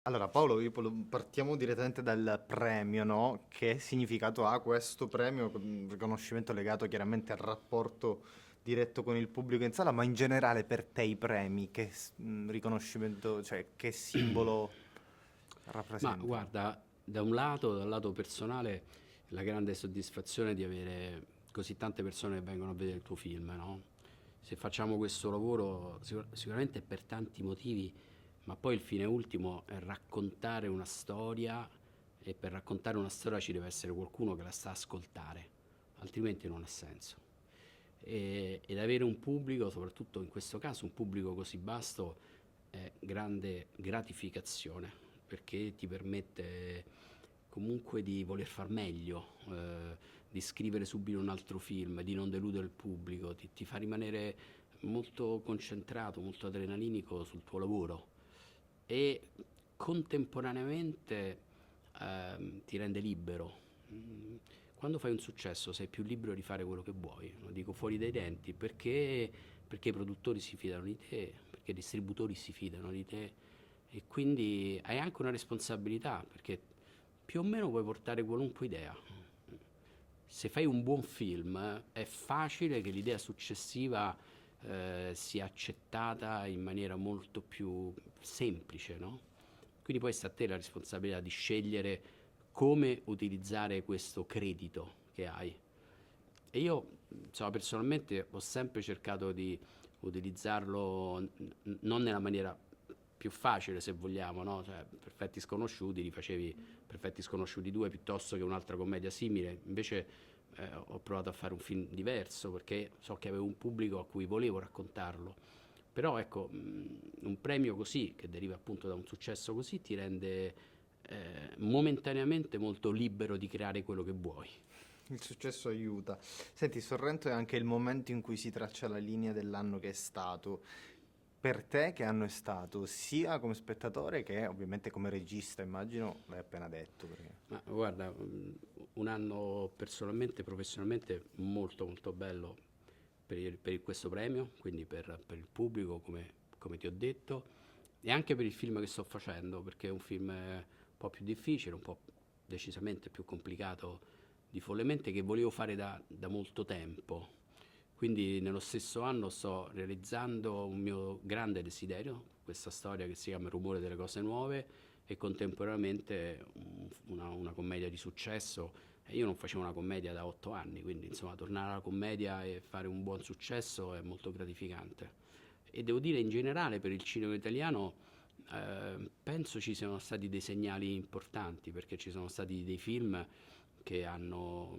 Allora Paolo, partiamo direttamente dal premio, no? Che significato ha questo premio? Un riconoscimento legato chiaramente al rapporto diretto con il pubblico in sala, ma in generale per te i premi, riconoscimento, cioè che simbolo Ma rappresentano? guarda, da un lato, dal lato personale, la grande soddisfazione di avere così tante persone che vengono a vedere il tuo film, no? Se facciamo questo lavoro, sicuramente è per tanti motivi, ma poi il fine ultimo è raccontare una storia e per raccontare una storia ci deve essere qualcuno che la sta a ascoltare, altrimenti non ha senso. Ed avere un pubblico, soprattutto in questo caso un pubblico così vasto, è grande gratificazione perché ti permette comunque di voler far meglio, di scrivere subito un altro film, di non deludere il pubblico, ti fa rimanere molto concentrato, molto adrenalinico sul tuo lavoro e contemporaneamente ti rende libero. Mm, Quando fai un successo sei più libero di fare quello che vuoi, lo dico fuori dai denti, perché i produttori si fidano di te, perché i distributori si fidano di te e quindi hai anche una responsabilità, perché più o meno puoi portare qualunque idea. Se fai un buon film è facile che l'idea successiva sia accettata in maniera molto più semplice, no? Quindi poi sta a te la responsabilità di scegliere come utilizzare questo credito che hai. E io, insomma, personalmente ho sempre cercato di utilizzarlo non nella maniera più facile, se vogliamo, no? Cioè, Perfetti Sconosciuti, li facevi Perfetti Sconosciuti 2 piuttosto che un'altra commedia simile. Invece ho provato a fare un film diverso perché so che avevo un pubblico a cui volevo raccontarlo. Però ecco, un premio così, che deriva appunto da un successo così, ti rende momentaneamente molto libero di creare quello che vuoi. Il successo aiuta. Senti, Sorrento è anche il momento in cui si traccia la linea dell'anno che è stato. Per te che anno è stato, sia come spettatore che ovviamente come regista, immagino, l'hai appena detto. Ma guarda, un anno personalmente, professionalmente molto molto bello per questo premio, quindi per il pubblico, come ti ho detto, e anche per il film che sto facendo, perché è un film un po' più difficile, un po' decisamente più complicato di Follemente, che volevo fare da molto tempo. Quindi nello stesso anno sto realizzando un mio grande desiderio, questa storia che si chiama Il rumore delle cose nuove, e contemporaneamente una commedia di successo. E io non facevo una commedia da 8 anni, quindi insomma tornare alla commedia e fare un buon successo è molto gratificante. E devo dire in generale per il cinema italiano penso ci siano stati dei segnali importanti, perché ci sono stati dei film che hanno,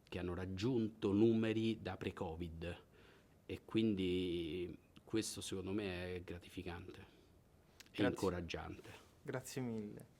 che hanno raggiunto numeri da pre-Covid e quindi questo secondo me è gratificante e Grazie, incoraggiante. grazie mille.